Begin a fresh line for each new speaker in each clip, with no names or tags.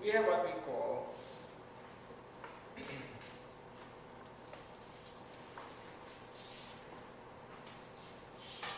we have what we call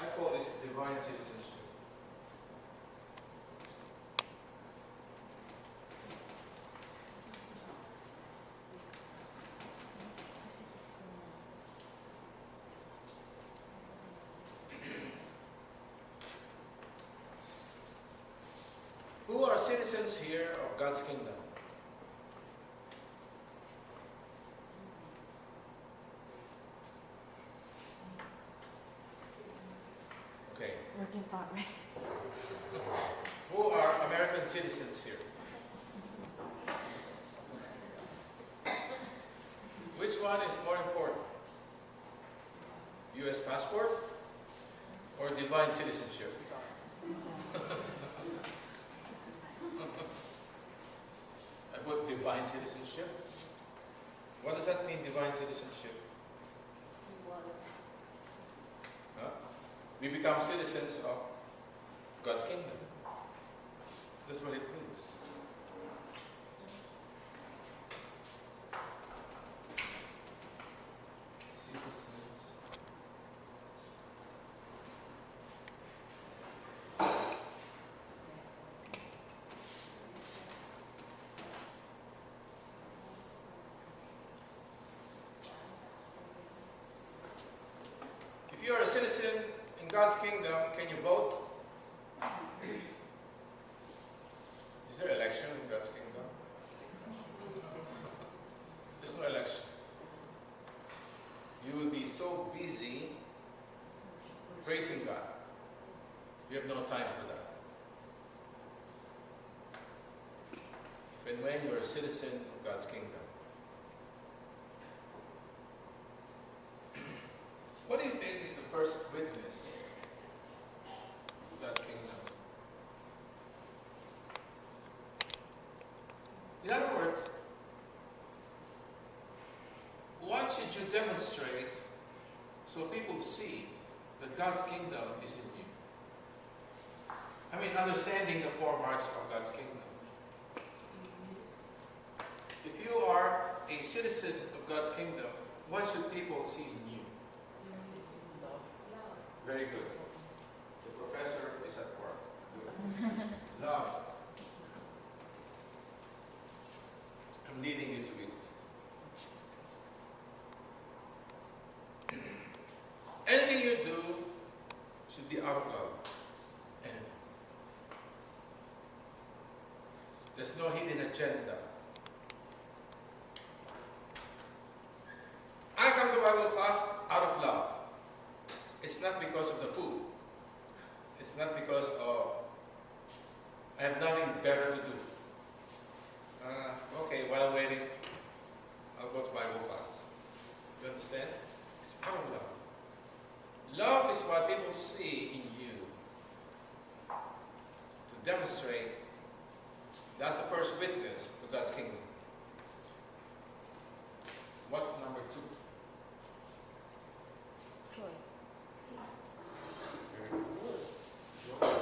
I call this divine citizenship. Who are citizens here of God's kingdom? Okay.
Work in progress.
Who are American citizens here? Which one is more important? U.S. passport or divine citizenship? I put divine citizenship. What does that mean, divine citizenship? Huh? We become citizens of God's kingdom. That's what it means. If you are a citizen in God's kingdom, can you vote? Is there election in God's kingdom? There's no election. You will be so busy praising God. You have no time for that. If and when you're a citizen of God's kingdom. What do you think is the first witness of God's kingdom? In other words, what should you demonstrate so people see that God's kingdom is in you? I mean, understanding the four marks of God's kingdom. If you are a citizen of God's kingdom, what should people see in you? Very good. The professor is at work. Good. Love. I'm leading you to it. Anything you do should be out of love. Anything. There's no hidden agenda. I come to Bible class out of love. It's not because of the food. It's not because of I have nothing better to do. Okay, while waiting, I'll go to Bible class. You understand? It's out of love. Love is what people see in you to demonstrate. That's the first witness to God's kingdom. What's number two?
Joy.
Very good. Joy.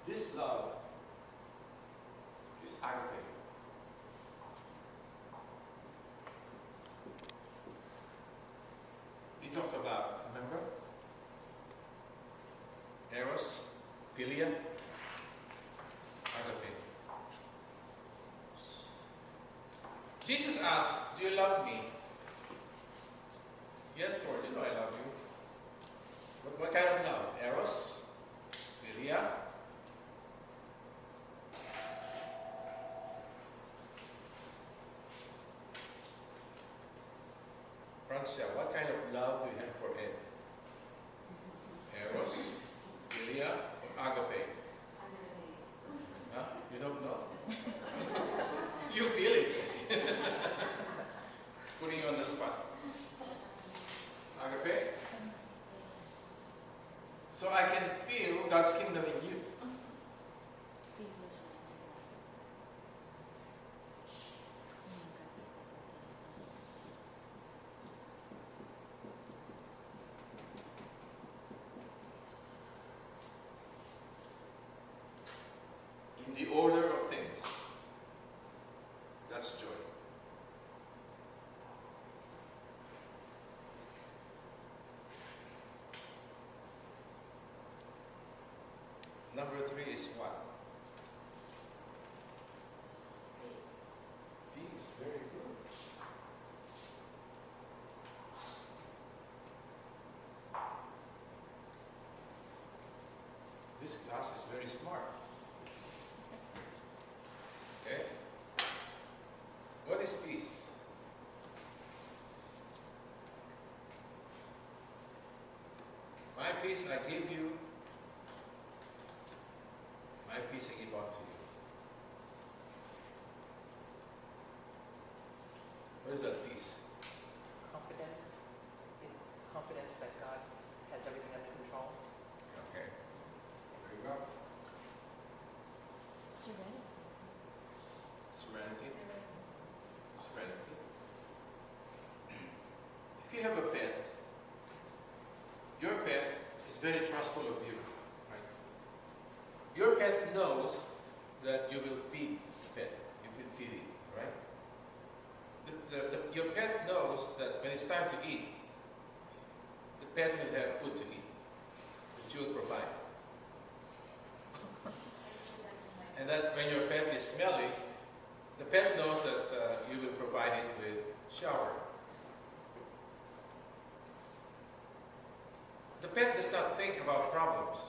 This love is agape. He talked about, remember? Eros, philia, agape. Jesus asks, do you love me? Yes, Lord, you know I love you. What kind of love? Eros, philia, Francia, what kind of love do you have for Ed? Eros, philia, or agape? Huh? You don't know? You feel it. Putting you on the spot. Agape? So I can feel God's kingdom in you. the order of things. That's joy. Number 3 is what? Peace. Very good. This class is very smart. Okay? What is peace? My peace I give you. My peace I give unto you. What is that peace?
Confidence. Confidence that God has everything under control.
Okay. There you go.
Serenity.
Serenity. Serenity. If you have a pet, your pet is very trustful of you. Right? Your pet knows that you will feed the pet. You will feed it, right? Your pet knows that when it's time to eat, the pet will have food to eat, that you will provide. And that when your pet is smelly, the pet knows that you will provide it with shower. The pet does not think about problems.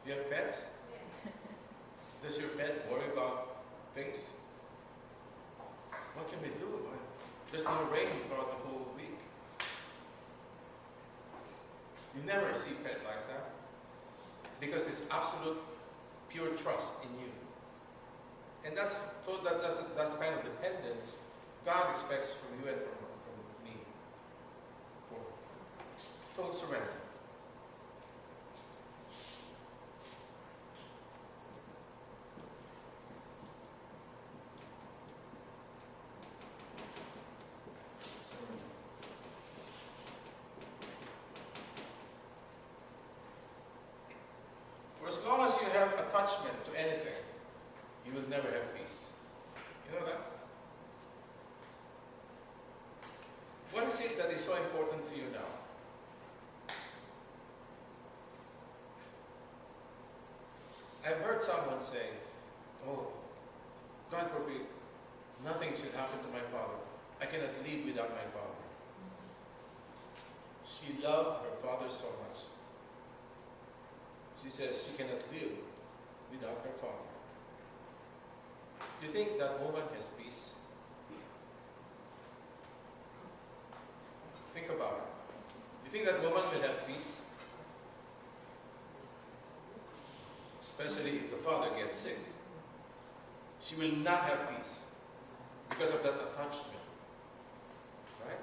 Do you have pets? Does your pet worry about things? What can we do? There's no rain throughout the whole week. You never see a pet like that. Because there's absolute pure trust in you. And that's the kind of dependence God expects from you and from me. For total surrender. For as long as you have attachment to anything, you will never have peace. You know that? What is it that is so important to you now? I've heard someone say, oh, God forbid, nothing should happen to my father. I cannot live without my father. She loved her father so much. She says she cannot live without her father. Do you think that woman has peace? Think about it. Do you think that woman will have peace? Especially if the father gets sick. She will not have peace because of that attachment. Right?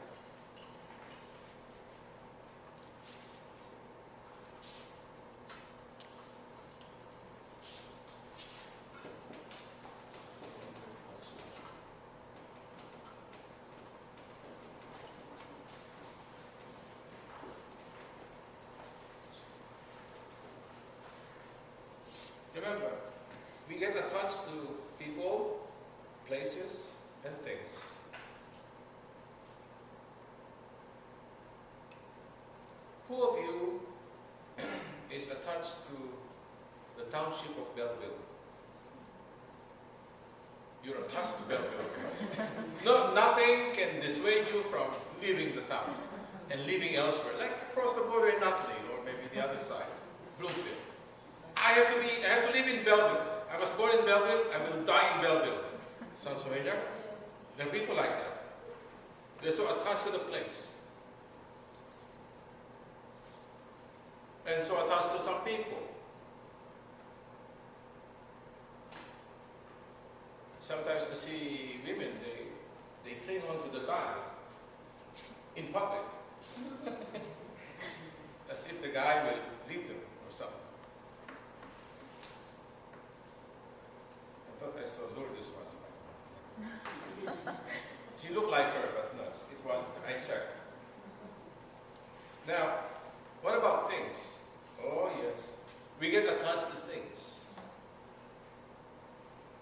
Remember, we get attached to people, places, and things. Who of you is attached to the township of Belleville? You're attached to Belleville. No, nothing can dissuade you from leaving the town and living elsewhere, like across the border in Nutley or maybe the other side, Bloomfield. I have to live in Belleville. I was born in Belleville, I will die in Belleville. Sounds familiar? There are people like that. They're so attached to the place. And so attached to some people. Sometimes I see women, they cling on to the guy in public. As if the guy will leave them or something. I thought I saw Lourdes once. She looked like her, but no, it wasn't. I checked. Now, what about things? Oh yes, we get attached to things.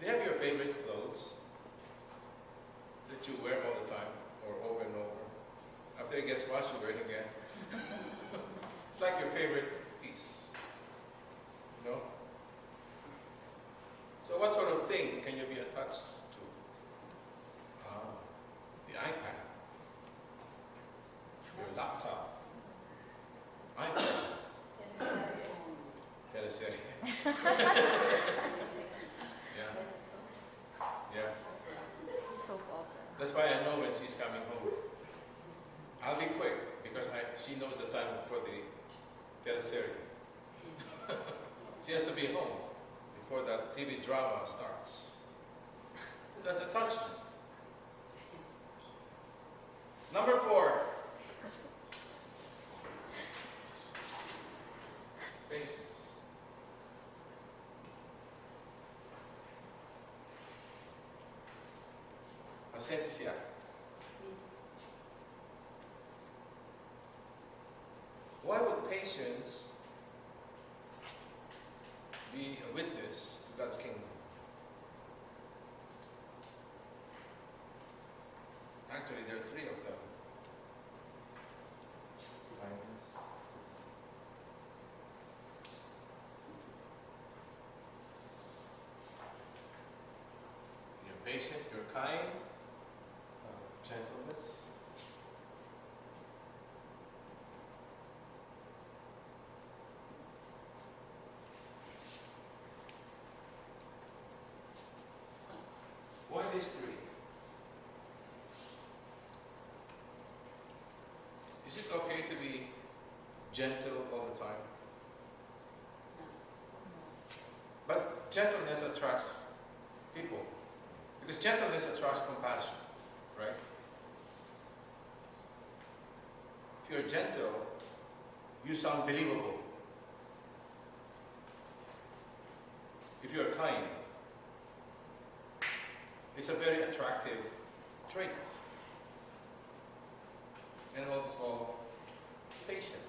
Do you have your favorite clothes that you wear all the time or over and over? After it gets washed, you wear it again. It's like your favorite piece. No? So what sort of thing can you be attached to? The iPad, your laptop, iPad, teleserie. Yeah. Yeah.
Soap opera.
That's why I know when she's coming home. I'll be quick because she knows the time for the teleserie. She has to be home before that TV drama starts. That's a touchstone. Number 4. Patience. Paciencia. Why would patience be a witness to God's kingdom? Actually, there are 3 of them. Kindness. You're patient, you're kind, gentleness. Why these 3? Is it okay to be gentle all the time? But gentleness attracts people. Because gentleness attracts compassion, right? If you're gentle, you sound believable. If you're kind, it's a very attractive trait. And also patient.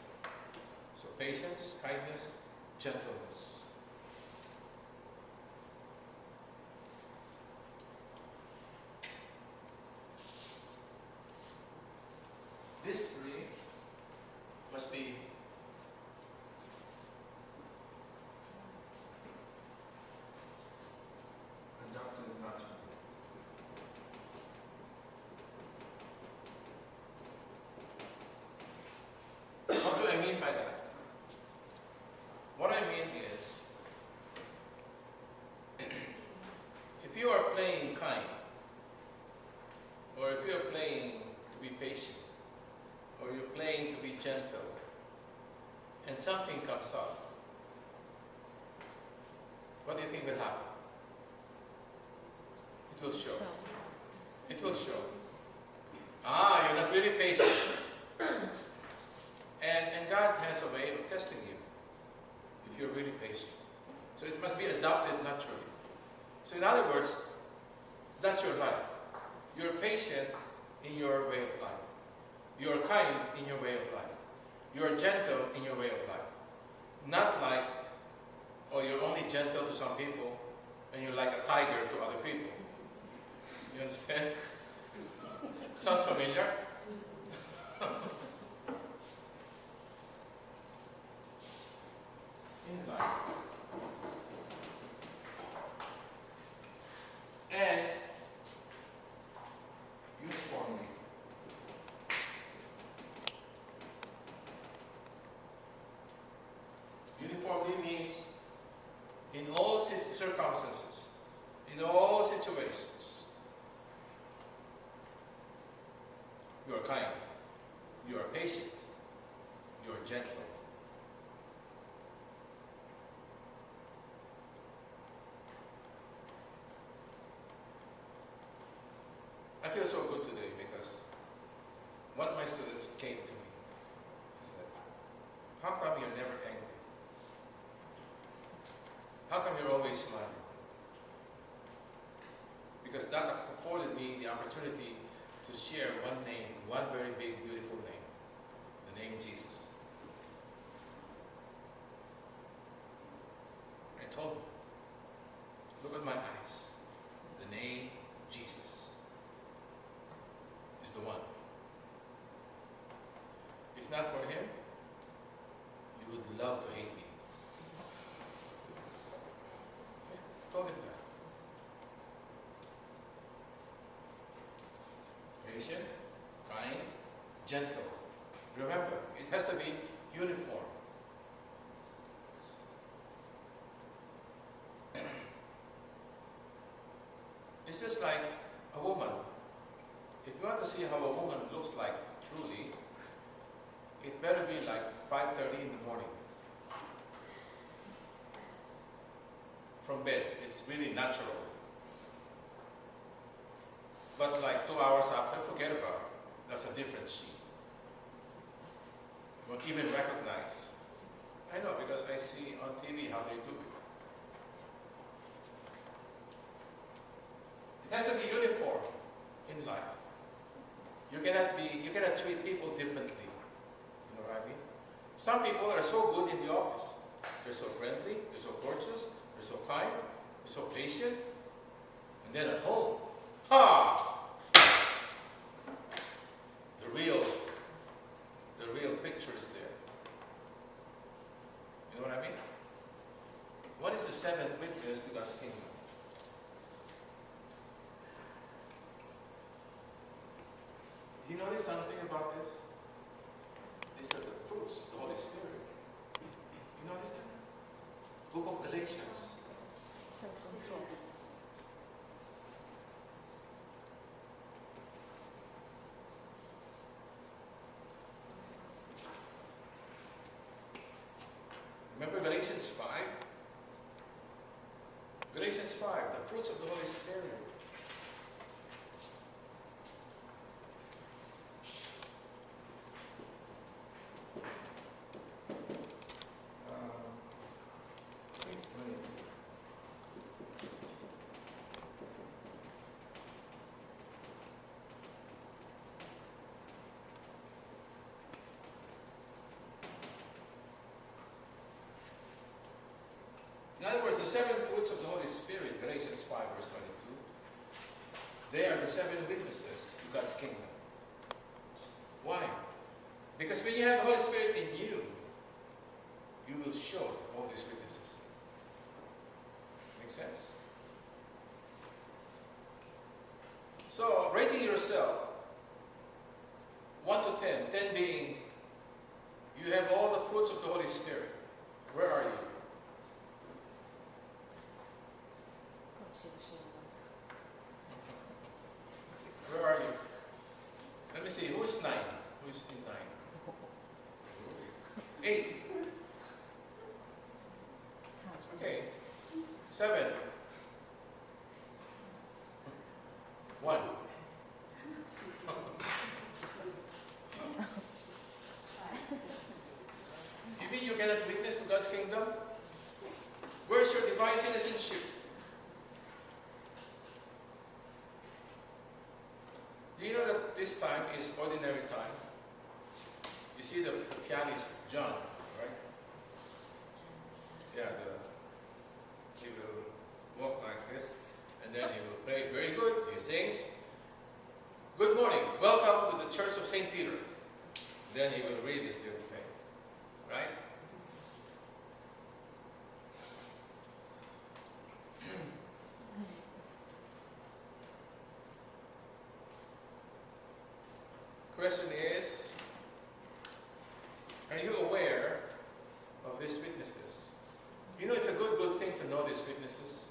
So patience, kindness, gentleness. These 3 must be adopted naturally. What do I mean by that? What I mean is, if you are playing kind, or if you are playing to be patient, or you're playing to be gentle, and something comes up, what do you think will happen? It will show. It will show. You're not really patient. And God has a way of testing you if you're really patient. So it must be adopted naturally. So in other words, that's your life. You're patient in your way of life. You're kind in your way of life. You're gentle in your way of life. Not like, you're only gentle to some people and you're like a tiger to other people. You understand? Sounds familiar? In life. And uniformly. Uniformly means in all circumstances, in all situations, you are kind, you are patient, you are gentle. I feel so good today because one of my students came to me and said, how come you're never angry? How come you're always smiling? Because that afforded me the opportunity to share one name, one very big, beautiful name, the name Jesus. I told him, look at my eyes. patient, kind, gentle. Remember, it has to be uniform. It's just like a woman. If you want to see how a woman looks like truly, it better be like 5:30 in the morning. From bed, it's really natural. But like 2 hours after, forget about it. That's a different she. You won't even recognize. I know, because I see on TV how they do it. It has to be uniform in life. You cannot treat people differently. You know what I mean? Some people are so good in the office. They're so friendly, they're so gorgeous, they're so kind, they're so patient. And then at home, the real picture is there. You know what I mean? What is the seventh witness to God's kingdom? Do you notice something about this? These are the fruits of the Holy Spirit. You notice that? Book of Galatians.
Self-control.
Remember Galatians 5? Galatians 5, the fruits of the Holy Spirit. In other words, the seven fruits of the Holy Spirit, Galatians 5, verse 22, they are the seven witnesses to God's kingdom. Why? Because when you have the Holy Spirit in you, you will show all these witnesses. Make sense? So, rating yourself, 1 to 10, 10 being, you have all the fruits of the Holy Spirit. Where are you? Where are you? Let me see, who is 9? Who is in 9? 8. Okay. 7. 1. You mean you cannot witness to God's kingdom? Where's your divine citizenship? Do you know that this time is ordinary time? You see the pianist John, right? Yeah, he will walk like this, and then he will play very good. He sings, "Good morning, welcome to the Church of St. Peter." Then he will read this little thing, right? Question is, are you aware of these witnesses? You know, it's a good thing to know these witnesses.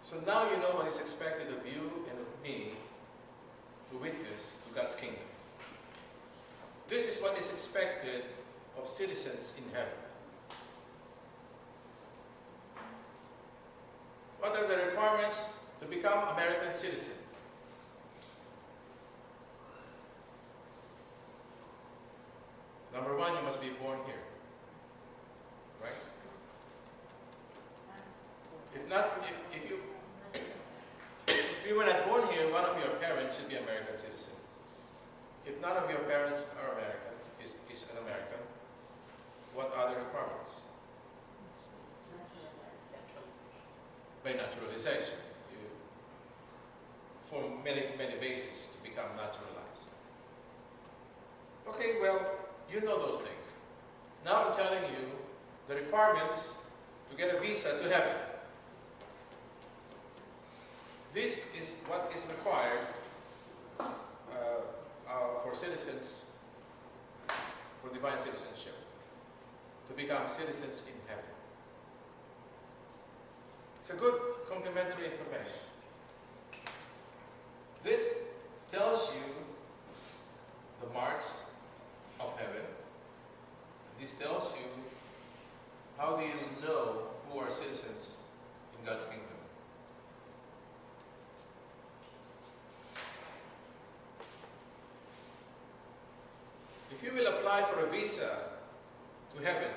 So now you know what is expected of you and of me to witness to God's kingdom. This is what is expected of citizens in heaven. What are the requirements to become American citizen? Number 1, you must be born here. Right? If not, if you were not born here, one of your parents should be American citizen. If none of your parents are American, is an American, what are the requirements? By naturalization. For many bases to become naturalized. Okay, well, you know those things. Now I'm telling you the requirements to get a visa to heaven. This is what is required for citizens, for divine citizenship, to become citizens in heaven. It's a good complementary information. This tells you the marks of heaven. This tells you how do you know who are citizens in God's kingdom. If you will apply for a visa to heaven,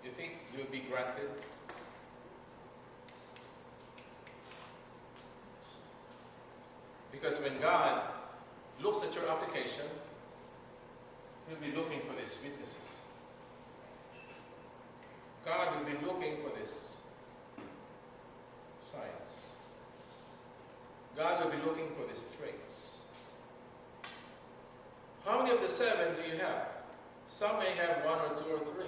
you think you'll be granted? Because when God looks at your application, He'll be looking for these witnesses. God will be looking for these signs. God will be looking for these traits. How many of the 7 do you have? Some may have 1 or 2 or 3.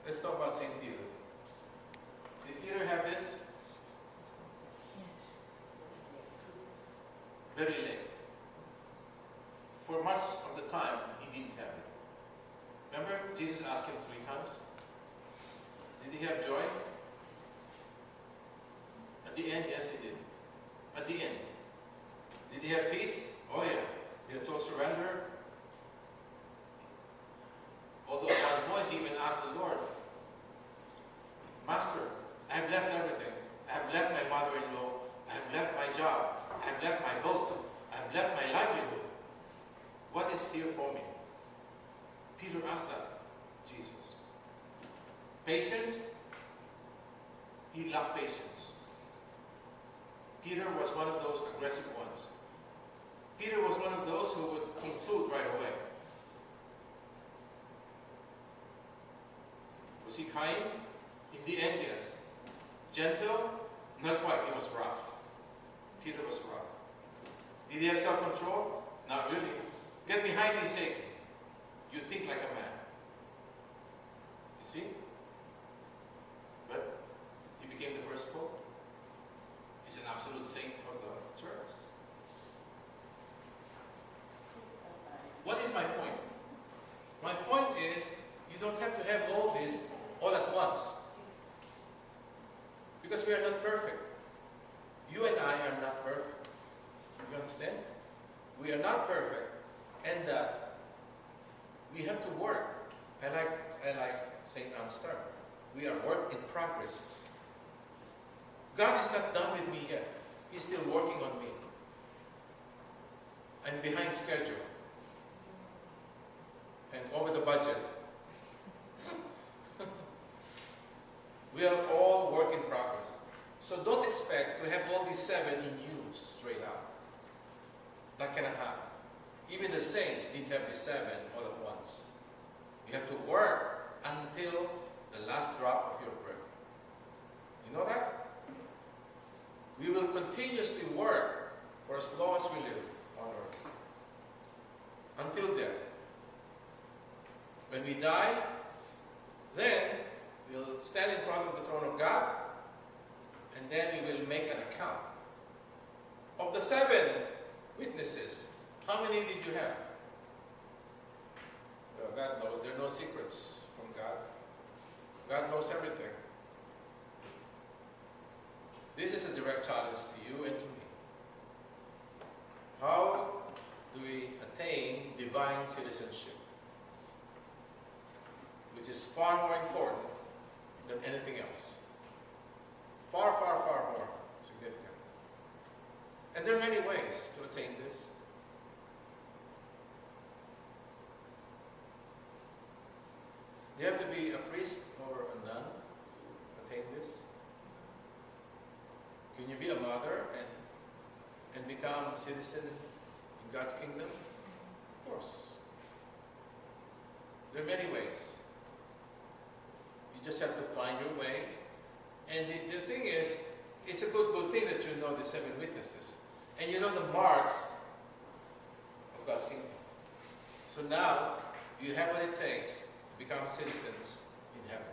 Let's talk about St. Peter. Did Peter have this?
Yes.
Very late. For much of the time, he didn't have it. Remember, Jesus asked him 3 times? Did he have joy? At the end, yes, he did. At the end. Did he have peace? Oh yeah. He had total surrender. Although at one point he even asked the Lord, Master, I have left everything. I have left my mother-in-law. I have left my job. I have left my boat. I have left my livelihood. What is here for me? Peter asked that, Jesus. Patience? He lacked patience. Peter was one of those aggressive ones. Peter was one of those who would conclude right away. Was he kind? In the end, yes. Gentle? Not quite. He was rough. Peter was rough. Did he have self-control? Not really. Get behind me, Satan. You think like a man. You see? But he became the first pope. He's an absolute saint for the church. What is my point? My point is, you don't have to have all this all at once. Because we are not perfect. You and I are not perfect. You understand? We are not perfect. And we have to work. I like St. Anne's term. We are work in progress. God is not done with me yet. He's still working on me. I'm behind schedule. And over the budget. We are all work in progress. So don't expect to have all these 7 in you straight out. That cannot happen. Even the saints didn't have the 7 all at once. You have to work until the last drop of your breath. You know that? We will continuously work for as long as we live on earth. Until death. When we die, then we'll stand in front of the throne of God, and then we will make an account. Of the 7 witnesses, how many did you have? Well, God knows. There are no secrets from God. God knows everything. This is a direct challenge to you and to me. How do we attain divine citizenship? Which is far more important than anything else. Far, far, far more significant. And there are many ways to attain this. You have to be a priest or a nun to attain this. Can you be a mother and become a citizen in God's kingdom? Of course. There are many ways. You just have to find your way. And the thing is, it's a good thing that you know the 7 witnesses. And you know the marks of God's kingdom. So now, you have what it takes to become citizens in heaven.